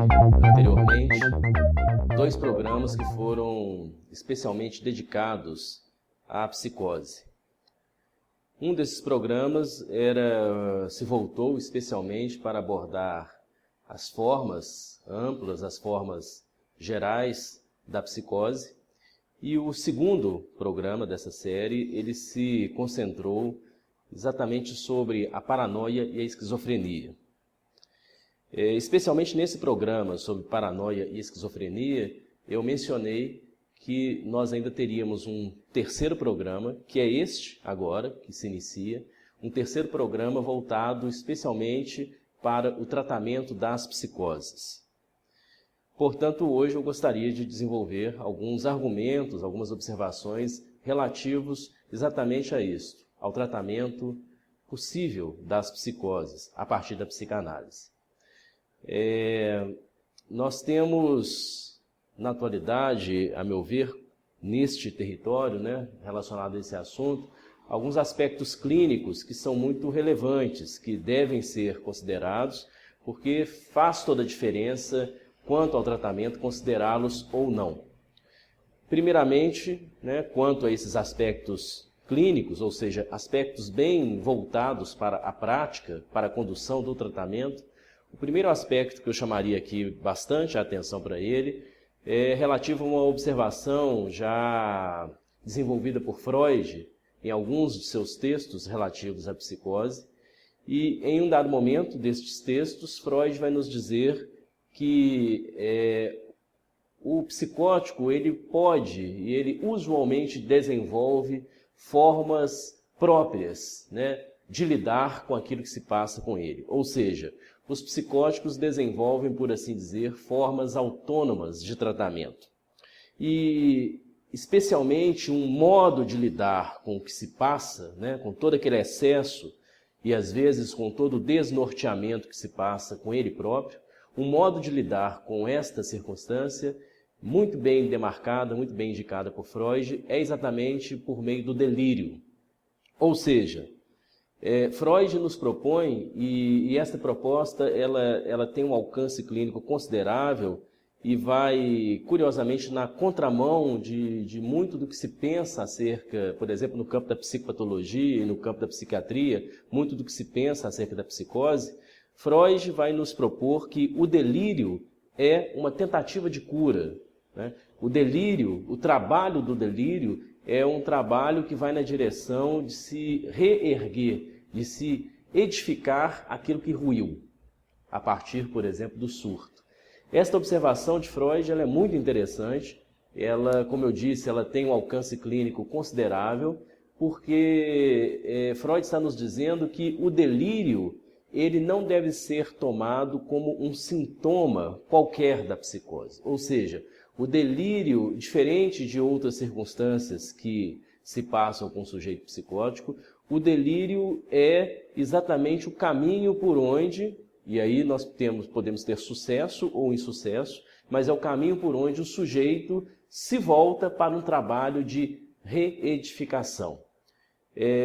anteriormente 2 programas que foram especialmente dedicados à psicose. Um desses programas se voltou especialmente para abordar as formas amplas, as formas gerais da psicose. E o segundo programa dessa série, ele se concentrou exatamente sobre a paranoia e a esquizofrenia. Especialmente nesse programa sobre paranoia e esquizofrenia, eu mencionei que nós ainda teríamos um terceiro programa, que é este agora, que se inicia, um terceiro programa voltado especialmente para o tratamento das psicoses. Portanto, hoje eu gostaria de desenvolver alguns argumentos, algumas observações relativos exatamente a isto, ao tratamento possível das psicoses a partir da psicanálise. Nós temos, na atualidade, a meu ver, neste território, relacionado a esse assunto, alguns aspectos clínicos que são muito relevantes, que devem ser considerados, porque faz toda a diferença quanto ao tratamento, considerá-los ou não. Primeiramente, quanto a esses aspectos clínicos, ou seja, aspectos bem voltados para a prática, para a condução do tratamento, o primeiro aspecto que eu chamaria aqui bastante a atenção para ele é relativo a uma observação já desenvolvida por Freud em alguns de seus textos relativos à psicose. E em um dado momento destes textos, Freud vai nos dizer que o psicótico ele pode e ele usualmente desenvolve formas próprias, de lidar com aquilo que se passa com ele. Ou seja, os psicóticos desenvolvem, por assim dizer, formas autônomas de tratamento. E, especialmente, um modo de lidar com o que se passa, com todo aquele excesso e, às vezes, com todo o desnorteamento que se passa com ele próprio, um modo de lidar com esta circunstância, muito bem demarcada, muito bem indicada por Freud, é exatamente por meio do delírio. Ou seja, Freud nos propõe, e esta proposta ela tem um alcance clínico considerável e vai, curiosamente, na contramão de muito do que se pensa acerca, por exemplo, no campo da psicopatologia e no campo da psiquiatria, muito do que se pensa acerca da psicose. Freud vai nos propor que o delírio é uma tentativa de cura. O delírio, o trabalho do delírio é um trabalho que vai na direção de se reerguer, de se edificar aquilo que ruiu, a partir, por exemplo, do surto. Esta observação de Freud ela é muito interessante, ela, como eu disse, ela tem um alcance clínico considerável, porque Freud está nos dizendo que o delírio ele não deve ser tomado como um sintoma qualquer da psicose. Ou seja, o delírio, diferente de outras circunstâncias que se passam com o sujeito psicótico, o delírio é exatamente o caminho por onde, e aí nós podemos ter sucesso ou insucesso, mas é o caminho por onde o sujeito se volta para um trabalho de reedificação.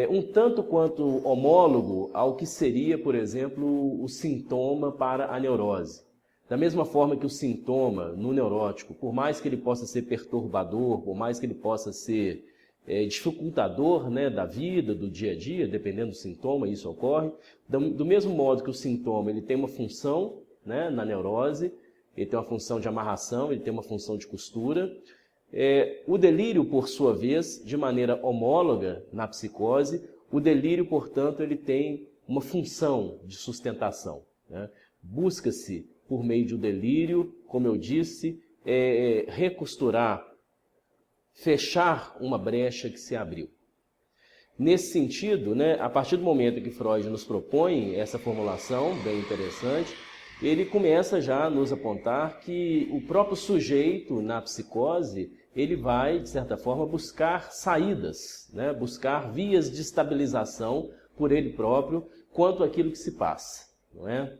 Um tanto quanto homólogo ao que seria, por exemplo, o sintoma para a neurose. Da mesma forma que o sintoma no neurótico, por mais que ele possa ser perturbador, por mais que ele possa ser dificultador da vida, do dia a dia, dependendo do sintoma, isso ocorre. Do mesmo modo que o sintoma ele tem uma função na neurose, ele tem uma função de amarração, ele tem uma função de costura. O delírio, por sua vez, de maneira homóloga na psicose, o delírio, portanto, ele tem uma função de sustentação. Busca-se, por meio do delírio, como eu disse, recosturar, fechar uma brecha que se abriu. Nesse sentido, a partir do momento que Freud nos propõe essa formulação bem interessante, ele começa já a nos apontar que o próprio sujeito na psicose, ele vai, de certa forma, buscar saídas, buscar vias de estabilização por ele próprio quanto àquilo que se passa, não é?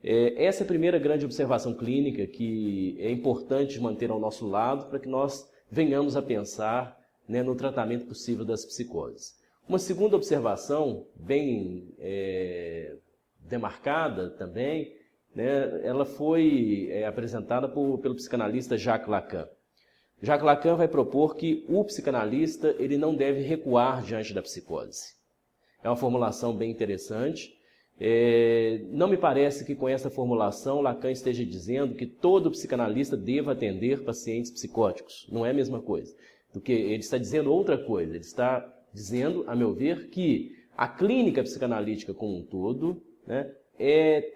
Essa é a primeira grande observação clínica que é importante manter ao nosso lado para que nós venhamos a pensar no tratamento possível das psicoses. Uma segunda observação, bem demarcada também, né, ela foi apresentada pelo psicanalista Jacques Lacan. Jacques Lacan vai propor que o psicanalista ele não deve recuar diante da psicose. É uma formulação bem interessante. Não me parece que com essa formulação Lacan esteja dizendo que todo psicanalista deva atender pacientes psicóticos. Não é a mesma coisa. Do que ele está dizendo outra coisa. Ele está dizendo, a meu ver, que a clínica psicanalítica como um todo, né,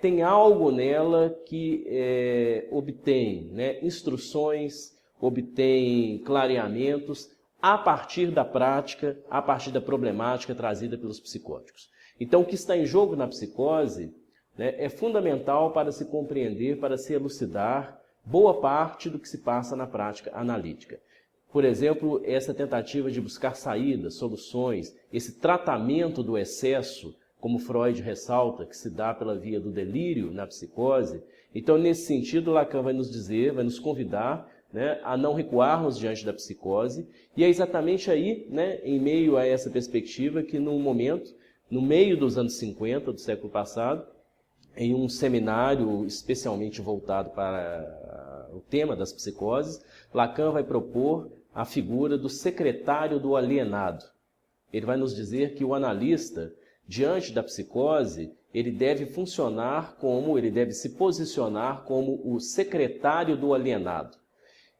tem algo nela que obtém, né, instruções, obtém clareamentos a partir da prática, a partir da problemática trazida pelos psicóticos. Então, o que está em jogo na psicose, né, é fundamental para se compreender, para se elucidar boa parte do que se passa na prática analítica. Por exemplo, essa tentativa de buscar saídas, soluções, esse tratamento do excesso, como Freud ressalta, que se dá pela via do delírio na psicose. Então, nesse sentido, Lacan vai nos dizer, vai nos convidar, né, a não recuarmos diante da psicose. E é exatamente aí, né, em meio a essa perspectiva, que no meio dos anos 50 do século passado, em um seminário especialmente voltado para o tema das psicoses, Lacan vai propor a figura do secretário do alienado. Ele vai nos dizer que o analista, diante da psicose, ele deve se posicionar como o secretário do alienado.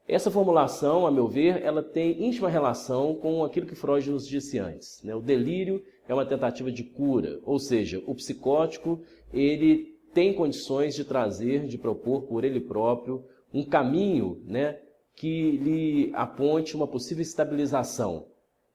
Essa formulação, a meu ver, ela tem íntima relação com aquilo que Freud nos disse antes, né? O delírio é uma tentativa de cura, ou seja, o psicótico ele tem condições de trazer, de propor por ele próprio um caminho, né, que lhe aponte uma possível estabilização,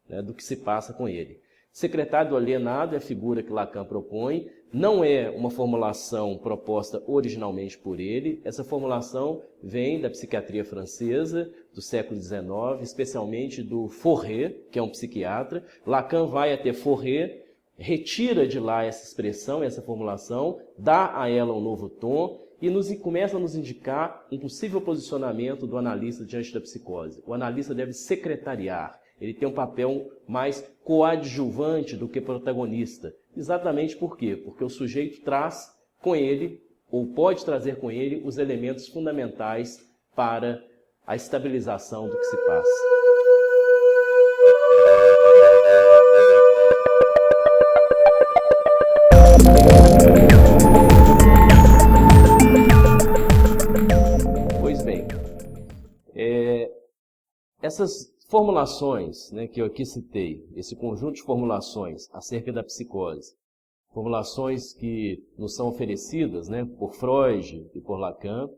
né, do que se passa com ele. Secretário do alienado é a figura que Lacan propõe, não é uma formulação proposta originalmente por ele, essa formulação vem da psiquiatria francesa do século XIX, especialmente do Forret, que é um psiquiatra. Lacan vai até Forret, retira de lá essa expressão, essa formulação, dá a ela um novo tom e começa a nos indicar um possível posicionamento do analista diante da psicose. O analista deve secretariar. Ele tem um papel mais coadjuvante do que protagonista. Exatamente por quê? Porque o sujeito traz com ele, ou pode trazer com ele, os elementos fundamentais para a estabilização do que se passa. Pois bem, essas formulações, né, que eu aqui citei, esse conjunto de formulações acerca da psicose, formulações que nos são oferecidas, né, por Freud e por Lacan,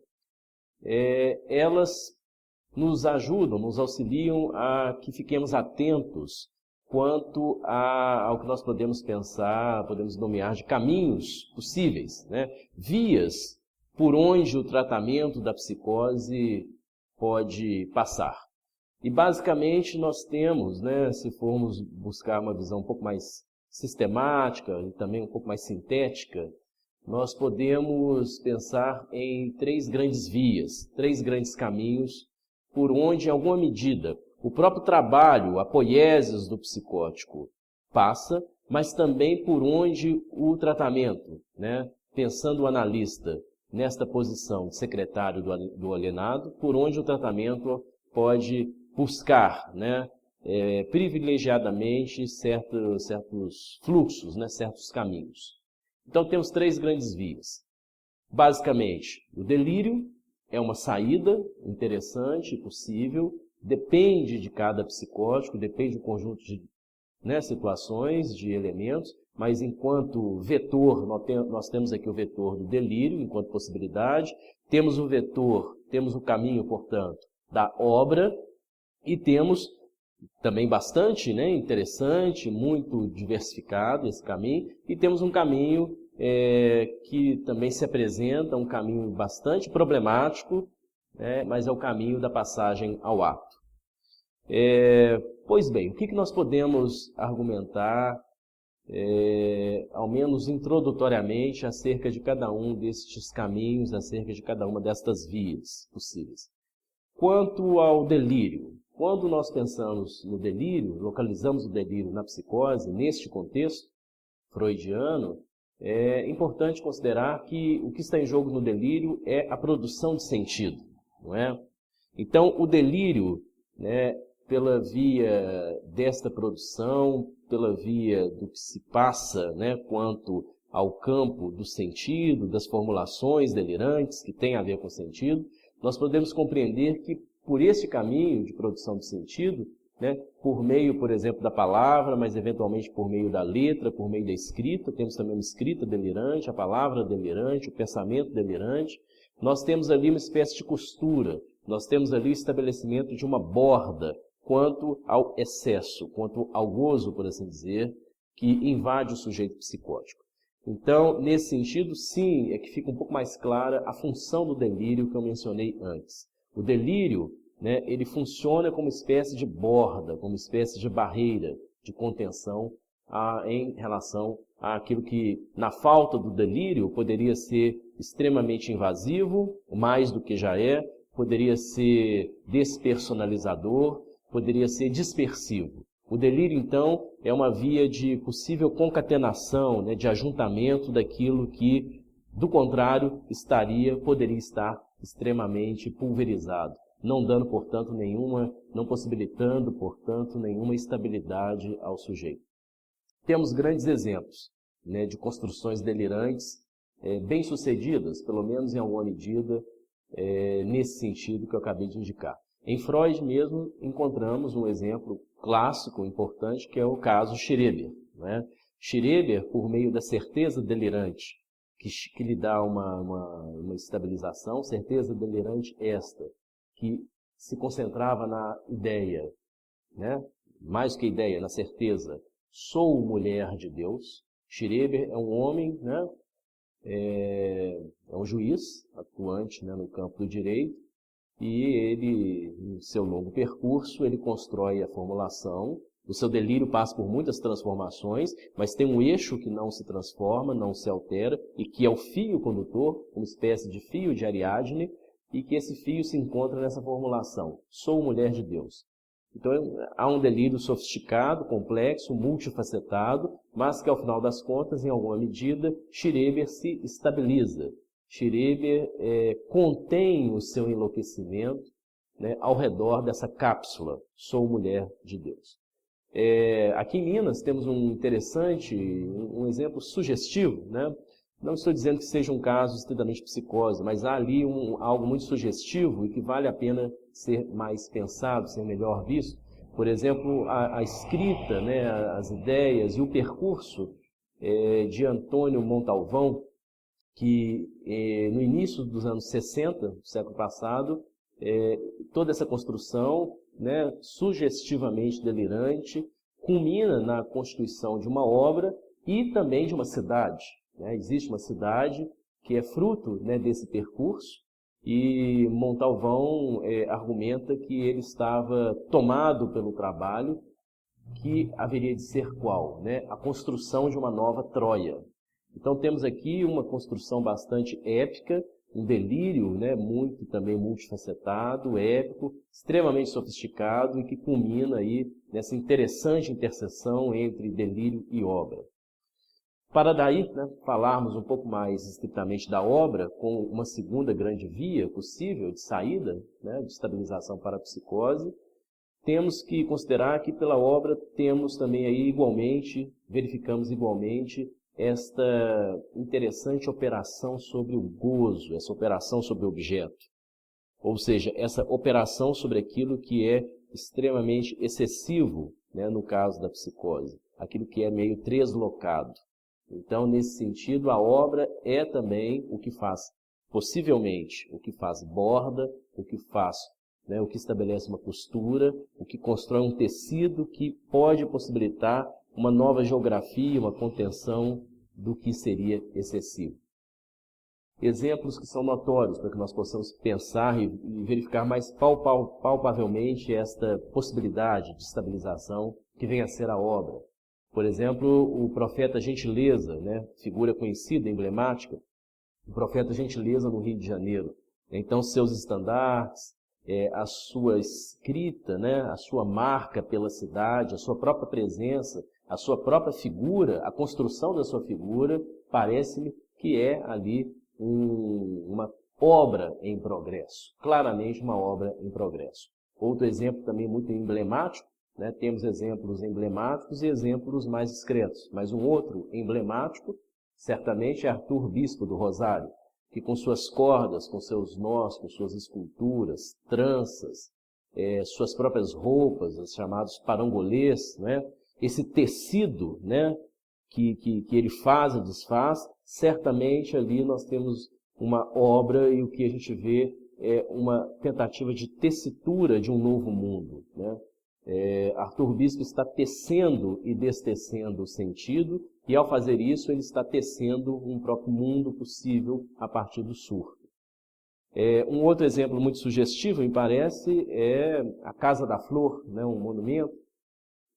elas nos ajudam, nos auxiliam a que fiquemos atentos quanto ao que nós podemos pensar, podemos nomear de caminhos possíveis, né, vias por onde o tratamento da psicose pode passar. E basicamente nós temos, né, se formos buscar uma visão um pouco mais sistemática e também um pouco mais sintética, nós podemos pensar em três grandes vias, três grandes caminhos, por onde, em alguma medida, o próprio trabalho, a poiesis do psicótico passa, mas também por onde o tratamento, né, pensando o analista nesta posição de secretário do alienado, por onde o tratamento pode buscar, né, privilegiadamente certos fluxos, né, certos caminhos. Então temos três grandes vias. Basicamente, o delírio é uma saída interessante, possível, depende de cada psicótico, depende do conjunto de, né, situações, de elementos, mas enquanto vetor, nós temos aqui o vetor do delírio, enquanto possibilidade, temos o vetor, temos o caminho, portanto, da obra, e temos também bastante, né, interessante, muito diversificado esse caminho, e temos um caminho que também se apresenta, um caminho bastante problemático, né, mas é o caminho da passagem ao ato. Pois bem, o que nós podemos argumentar, ao menos introdutoriamente, acerca de cada um destes caminhos, acerca de cada uma destas vias possíveis? Quanto ao delírio, quando nós pensamos no delírio, localizamos o delírio na psicose, neste contexto freudiano, é importante considerar que o que está em jogo no delírio é a produção de sentido, não é? Então, o delírio, né, pela via desta produção, pela via do que se passa, né, quanto ao campo do sentido, das formulações delirantes que tem a ver com o sentido, nós podemos compreender que por esse caminho de produção de sentido, né, por meio, por exemplo, da palavra, mas eventualmente por meio da letra, por meio da escrita, temos também uma escrita delirante, a palavra delirante, o pensamento delirante, nós temos ali uma espécie de costura, nós temos ali o estabelecimento de uma borda quanto ao excesso, quanto ao gozo, por assim dizer, que invade o sujeito psicótico. Então, nesse sentido, sim, é que fica um pouco mais clara a função do delírio que eu mencionei antes. O delírio, né, ele funciona como uma espécie de borda, como uma espécie de barreira de contenção em relação àquilo que, na falta do delírio, poderia ser extremamente invasivo, mais do que já é, poderia ser despersonalizador, poderia ser dispersivo. O delírio, então, é uma via de possível concatenação, né, de ajuntamento daquilo que, do contrário, poderia estar extremamente pulverizado, não dando, portanto, não possibilitando, portanto, nenhuma estabilidade ao sujeito. Temos grandes exemplos, né, de construções delirantes bem-sucedidas, pelo menos em alguma medida, nesse sentido que eu acabei de indicar. Em Freud mesmo encontramos um exemplo clássico, importante, que é o caso Schreber, né? Schreber, por meio da certeza delirante, que lhe dá uma estabilização, certeza delirante esta, que se concentrava na ideia, né? Mais que ideia, na certeza, sou mulher de Deus. Schreber é um homem, né? É um juiz atuante, né, no campo do direito, e ele, no seu longo percurso, ele constrói a formulação. O seu delírio passa por muitas transformações, mas tem um eixo que não se transforma, não se altera, e que é o fio condutor, uma espécie de fio de Ariadne, e que esse fio se encontra nessa formulação. Sou mulher de Deus. Então, há um delírio sofisticado, complexo, multifacetado, mas que, ao final das contas, em alguma medida, Schreber se estabiliza. Schreber contém o seu enlouquecimento, né, ao redor dessa cápsula, sou mulher de Deus. Aqui em Minas temos um exemplo sugestivo, né? Não estou dizendo que seja um caso estritamente psicose, mas há ali algo muito sugestivo e que vale a pena ser mais pensado, ser melhor visto. Por exemplo, a escrita, né, as ideias e o percurso de Antônio Montalvão, que no início dos anos 60, do século passado, toda essa construção, né, sugestivamente delirante, culmina na constituição de uma obra e também de uma cidade. Existe uma cidade que é fruto, né, desse percurso, e Montalvão argumenta que ele estava tomado pelo trabalho, que haveria de ser qual? Né? A construção de uma nova Troia. Então temos aqui uma construção bastante épica, um delírio, né, muito também multifacetado, épico, extremamente sofisticado e que culmina aí nessa interessante interseção entre delírio e obra. Para daí, né, falarmos um pouco mais estritamente da obra, com uma segunda grande via possível de saída, né, de estabilização para a psicose, temos que considerar que pela obra temos também aí verificamos igualmente esta interessante operação sobre o gozo, essa operação sobre o objeto. Ou seja, essa operação sobre aquilo que é extremamente excessivo, né, no caso da psicose, aquilo que é meio translocado. Então, nesse sentido, a obra é também o que faz, possivelmente, o que faz borda, o que faz, né, o que estabelece uma costura, o que constrói um tecido que pode possibilitar uma nova geografia, uma contenção do que seria excessivo. Exemplos que são notórios para que nós possamos pensar e verificar mais palpavelmente esta possibilidade de estabilização que vem a ser a obra. Por exemplo, o profeta Gentileza, né, figura conhecida, emblemática, o profeta Gentileza no Rio de Janeiro. Então, seus estandartes, a sua escrita, né, a sua marca pela cidade, a sua própria presença, A sua própria figura, a construção da sua figura, parece-me que é ali uma obra em progresso, claramente uma obra em progresso. Outro exemplo também muito emblemático, né? Temos exemplos emblemáticos e exemplos mais discretos, mas um outro emblemático, certamente, é Arthur Bispo do Rosário, que com suas cordas, com seus nós, com suas esculturas, tranças, suas próprias roupas, os chamados parangolês, né? Esse tecido, né? que ele faz e desfaz, certamente ali nós temos uma obra e o que a gente vê é uma tentativa de tessitura de um novo mundo, né? Arthur Bispo está tecendo e destecendo o sentido, e ao fazer isso ele está tecendo um próprio mundo possível a partir do surto. Um outro exemplo muito sugestivo, me parece, é a Casa da Flor, né? Um monumento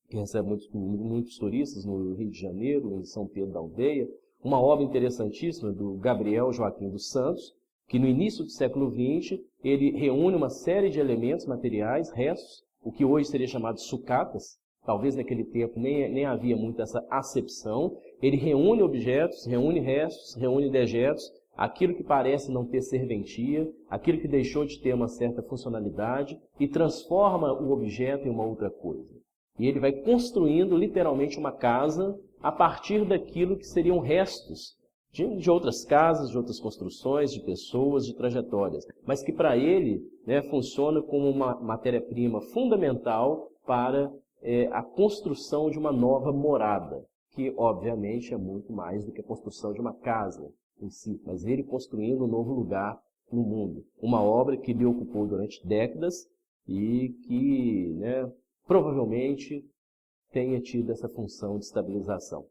que recebe muitos turistas no Rio de Janeiro, em São Pedro da Aldeia, uma obra interessantíssima do Gabriel Joaquim dos Santos, que no início do século XX ele reúne uma série de elementos materiais, restos, o que hoje seria chamado de sucatas, talvez naquele tempo nem havia muito essa acepção. Ele reúne objetos, reúne restos, reúne dejetos, aquilo que parece não ter serventia, aquilo que deixou de ter uma certa funcionalidade, e transforma o objeto em uma outra coisa. E ele vai construindo literalmente uma casa a partir daquilo que seriam restos de outras casas, de outras construções, de pessoas, de trajetórias, mas que para ele, né, funciona como uma matéria-prima fundamental para a construção de uma nova morada, que obviamente é muito mais do que a construção de uma casa em si, mas ele construindo um novo lugar no mundo. Uma obra que lhe ocupou durante décadas e que, né, provavelmente tenha tido essa função de estabilização.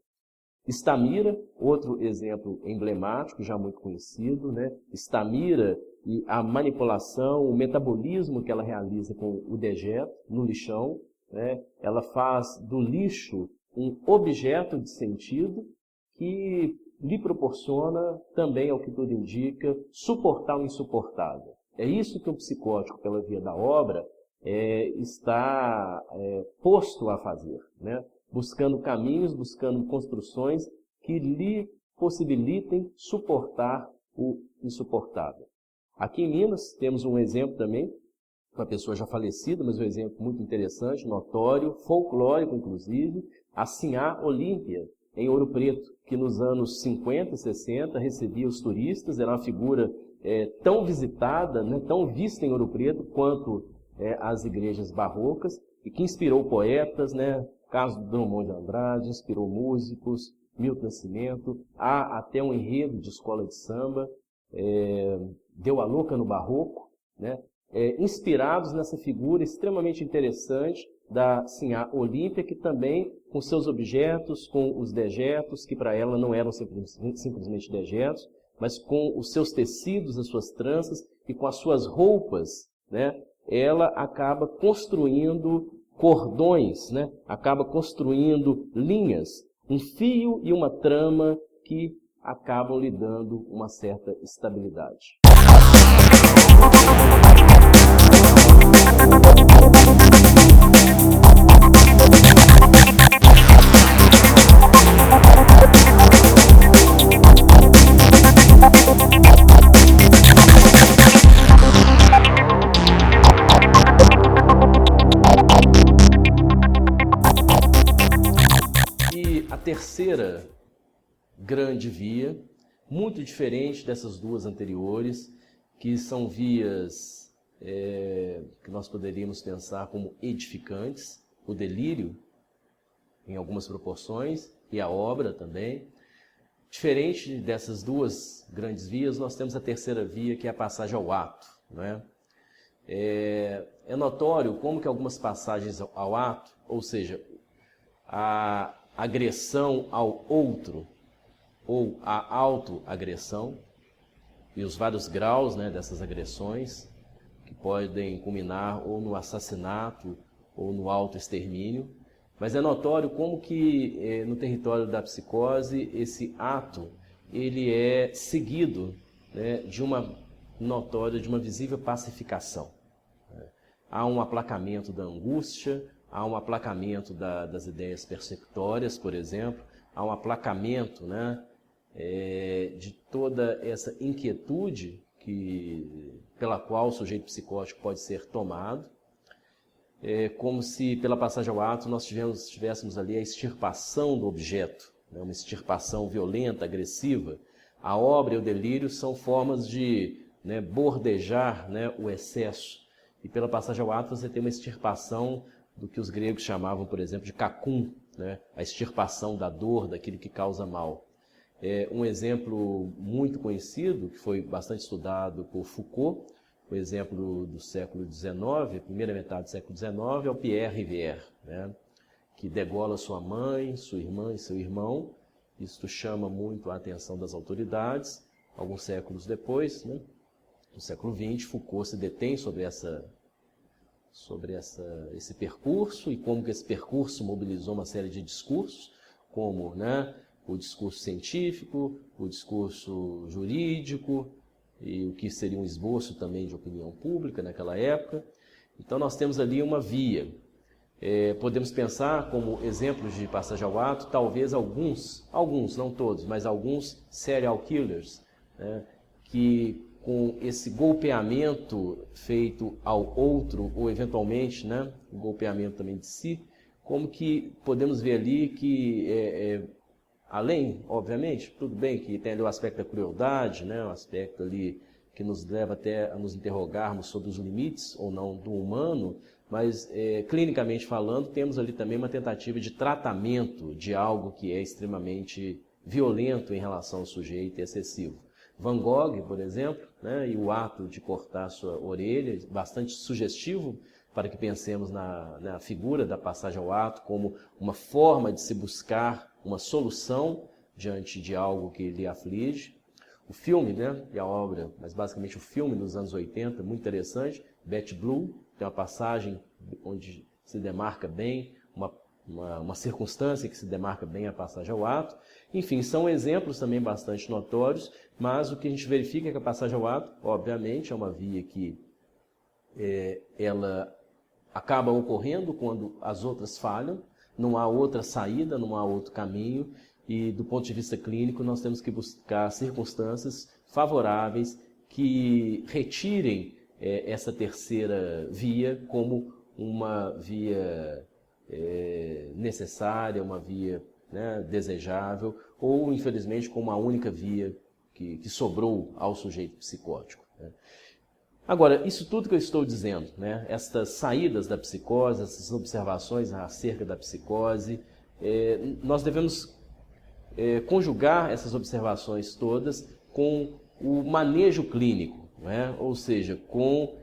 Stamira, outro exemplo emblemático, já muito conhecido, né? Stamira e a manipulação, o metabolismo que ela realiza com o dejeto no lixão, né? Ela faz do lixo um objeto de sentido que lhe proporciona, também ao que tudo indica, suportar o insuportável. É isso que o psicótico, pela via da obra, está posto a fazer, né? Buscando caminhos, buscando construções que lhe possibilitem suportar o insuportável. Aqui em Minas temos um exemplo também, uma pessoa já falecida, mas um exemplo muito interessante, notório, folclórico inclusive, a Sinhá Olímpia, em Ouro Preto, que nos anos 50 e 60 recebia os turistas, era uma figura tão visitada, né, tão vista em Ouro Preto quanto as igrejas barrocas, e que inspirou poetas, né? Caso do Drummond de Andrade, inspirou músicos, Milton Nascimento, há até um enredo de escola de samba, Deu a Louca no Barroco, né? Inspirados nessa figura extremamente interessante da Sinhá Olímpia, que também, com seus objetos, com os dejetos, que para ela não eram simplesmente dejetos, mas com os seus tecidos, as suas tranças e com as suas roupas, né? Ela acaba construindo cordões, né? Acaba construindo linhas, um fio e uma trama que acabam lhe dando uma certa estabilidade. Terceira grande via, muito diferente dessas duas anteriores, que são vias que nós poderíamos pensar como edificantes, o delírio, em algumas proporções, e a obra também. Diferente dessas duas grandes vias, nós temos a terceira via, que é a passagem ao ato, não é? É notório como que algumas passagens ao ato, ou seja, a agressão ao outro, ou a autoagressão, e os vários graus, né, dessas agressões, que podem culminar ou no assassinato ou no autoextermínio. Mas é notório como que no território da psicose esse ato ele é seguido, né, de uma notória, de uma visível pacificação. Há um aplacamento da angústia, há um aplacamento das ideias persecutórias, por exemplo, há um aplacamento, né, de toda essa inquietude pela qual o sujeito psicótico pode ser tomado. É como se, pela passagem ao ato, nós tivéssemos ali a extirpação do objeto, né, uma extirpação violenta, agressiva. A obra e o delírio são formas de, né, bordejar, né, o excesso. E pela passagem ao ato você tem uma extirpação do que os gregos chamavam, por exemplo, de cacum, né, a extirpação da dor, daquilo que causa mal. Um exemplo muito conhecido, que foi bastante estudado por Foucault, o exemplo do século XIX, primeira metade do século XIX, é o Pierre Rivière, né, que degola sua mãe, sua irmã e seu irmão. Isto chama muito a atenção das autoridades. Alguns séculos depois, né, no século XX, Foucault se detém sobre esse percurso e como que esse percurso mobilizou uma série de discursos, como, né, o discurso científico, o discurso jurídico e o que seria um esboço também de opinião pública naquela época. Então nós temos ali uma via. Podemos pensar como exemplos de passagem ao ato, talvez alguns, não todos, mas alguns serial killers, né, que com esse golpeamento feito ao outro, ou eventualmente, né, o golpeamento também de si, como que podemos ver ali que, além, obviamente, tudo bem que tem ali o aspecto da crueldade, né, o aspecto ali que nos leva até a nos interrogarmos sobre os limites ou não do humano, mas clinicamente falando, temos ali também uma tentativa de tratamento de algo que é extremamente violento em relação ao sujeito e excessivo. Van Gogh, por exemplo, né, e o ato de cortar sua orelha, bastante sugestivo para que pensemos na figura da passagem ao ato como uma forma de se buscar uma solução diante de algo que lhe aflige. O filme, né, e a obra, mas basicamente o filme nos anos 80, muito interessante, Betty Blue, tem uma passagem onde se demarca bem uma circunstância que se demarca bem a passagem ao ato. Enfim, são exemplos também bastante notórios, mas o que a gente verifica é que a passagem ao ato, obviamente, é uma via que ela acaba ocorrendo quando as outras falham, não há outra saída, não há outro caminho, e do ponto de vista clínico nós temos que buscar circunstâncias favoráveis que retirem essa terceira via como uma via necessária, uma via, né, desejável, ou infelizmente como a única via que sobrou ao sujeito psicótico, né. Agora, isso tudo que eu estou dizendo, né, estas saídas da psicose, essas observações acerca da psicose, nós devemos conjugar essas observações todas com o manejo clínico, né, ou seja, com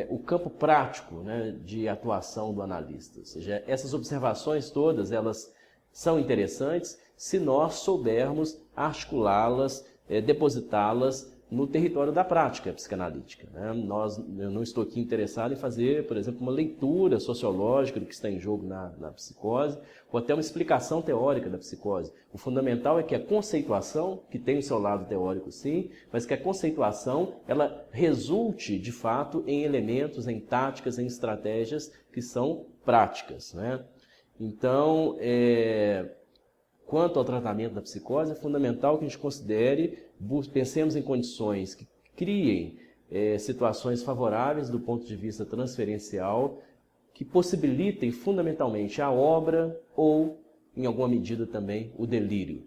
o campo prático, né, de atuação do analista. Ou seja, essas observações todas, elas são interessantes se nós soubermos articulá-las, depositá-las no território da prática psicanalítica, né? Eu não estou aqui interessado em fazer, por exemplo, uma leitura sociológica do que está em jogo na psicose, ou até uma explicação teórica da psicose. O fundamental é que a conceituação, que tem o seu lado teórico sim, mas que a conceituação ela resulte, de fato, em elementos, em táticas, em estratégias que são práticas, né? Então, quanto ao tratamento da psicose, é fundamental que a gente considere, pensemos em condições que criem situações favoráveis do ponto de vista transferencial, que possibilitem fundamentalmente a obra ou, em alguma medida também, o delírio.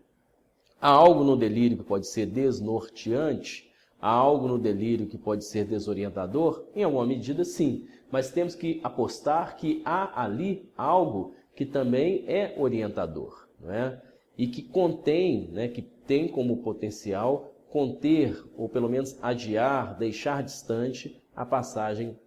Há algo no delírio que pode ser desnorteante? Há algo no delírio que pode ser desorientador? Em alguma medida, sim. Mas temos que apostar que há ali algo que também é orientador, não é? E que contém, né, que tem como potencial conter, ou pelo menos adiar, deixar distante a passagem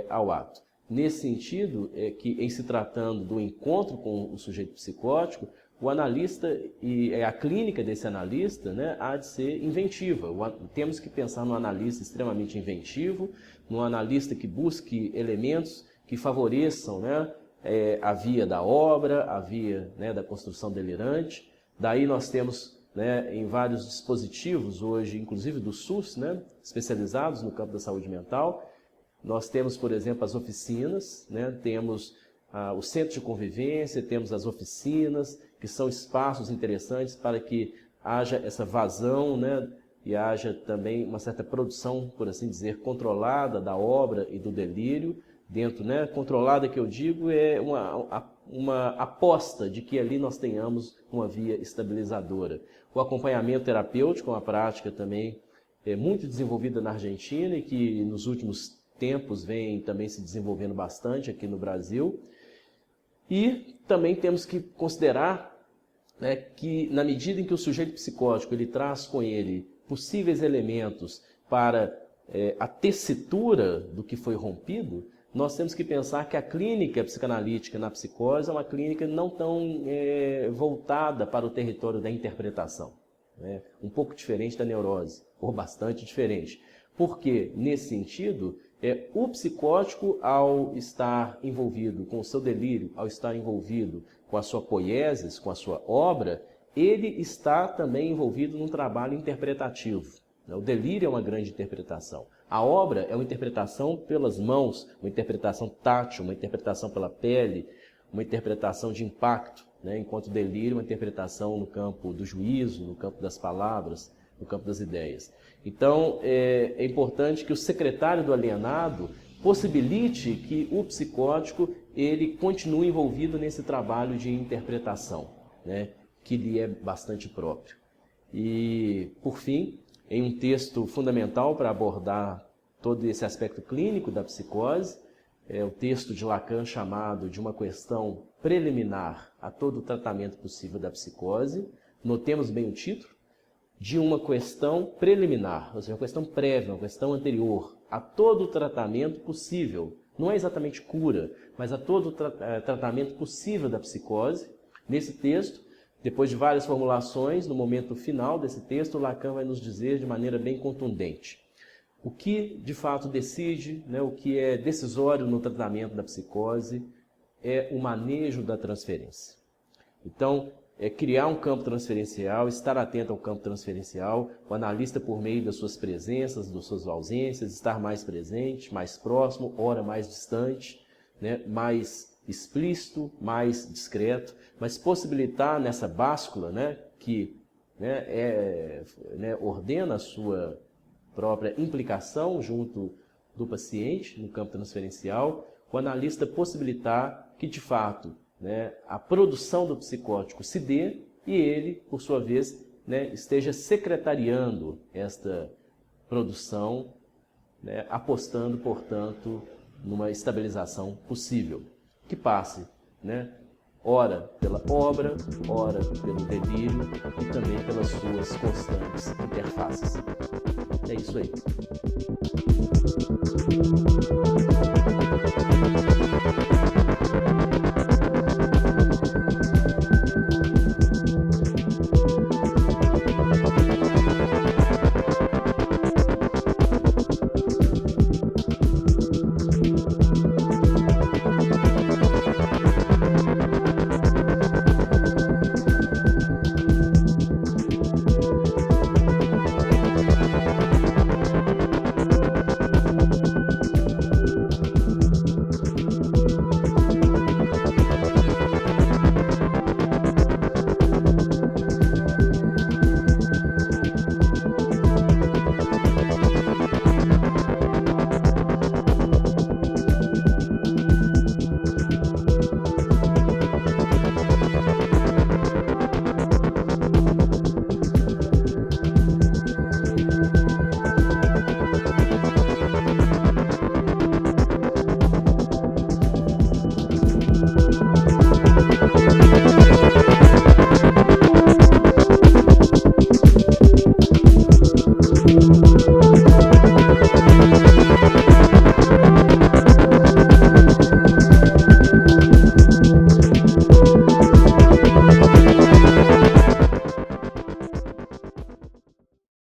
ao ato. Nesse sentido, que em se tratando do encontro com o sujeito psicótico, o analista e a clínica desse analista, né, há de ser inventiva. Temos que pensar num analista extremamente inventivo, num analista que busque elementos que favoreçam, né, a via da obra, a via, né, da construção delirante. Daí nós temos, né, em vários dispositivos hoje, inclusive do SUS, né, especializados no campo da saúde mental, nós temos, por exemplo, as oficinas, né, temos o centro de convivência, temos as oficinas, que são espaços interessantes para que haja essa vazão, né, e haja também uma certa produção, por assim dizer, controlada da obra e do delírio, dentro, né, controlada que eu digo é uma aposta de que ali nós tenhamos uma via estabilizadora. O acompanhamento terapêutico é uma prática também muito desenvolvida na Argentina e que nos últimos tempos vem também se desenvolvendo bastante aqui no Brasil. E também temos que considerar, né, que na medida em que o sujeito psicótico ele traz com ele possíveis elementos para a tessitura do que foi rompido, nós temos que pensar que a clínica psicanalítica na psicose é uma clínica não tão voltada para o território da interpretação, né? Um pouco diferente da neurose, ou bastante diferente. Porque, nesse sentido, o psicótico, ao estar envolvido com o seu delírio, ao estar envolvido com a sua poiesis, com a sua obra, ele está também envolvido num trabalho interpretativo. O delírio é uma grande interpretação. A obra é uma interpretação pelas mãos, uma interpretação tátil, uma interpretação pela pele, uma interpretação de impacto, né? Enquanto o delírio é uma interpretação no campo do juízo, no campo das palavras, no campo das ideias. Então, é importante que o secretário do alienado possibilite que o psicótico ele continue envolvido nesse trabalho de interpretação, né, que lhe é bastante próprio. E, por fim, em um texto fundamental para abordar todo esse aspecto clínico da psicose, é o texto de Lacan chamado de uma questão preliminar a todo o tratamento possível da psicose. Notemos bem o título, de uma questão preliminar, ou seja, uma questão prévia, uma questão anterior a todo o tratamento possível. Não é exatamente cura, mas a todo o tratamento possível da psicose. Nesse texto, depois de várias formulações, no momento final desse texto, Lacan vai nos dizer de maneira bem contundente o que de fato decide, né, o que é decisório no tratamento da psicose é o manejo da transferência. Então, criar um campo transferencial, estar atento ao campo transferencial, o analista por meio das suas presenças, das suas ausências, estar mais presente, mais próximo, ora mais distante, né, mais explícito, mais discreto, mas possibilitar nessa báscula, né, que ordena a sua própria implicação junto do paciente no campo transferencial, o analista possibilitar que, de fato, né, a produção do psicótico se dê e ele, por sua vez, né, esteja secretariando esta produção, né, apostando, portanto, numa estabilização possível, que passe, né, ora pela obra, ora pelo delírio e também pelas suas constantes interfaces. É isso aí.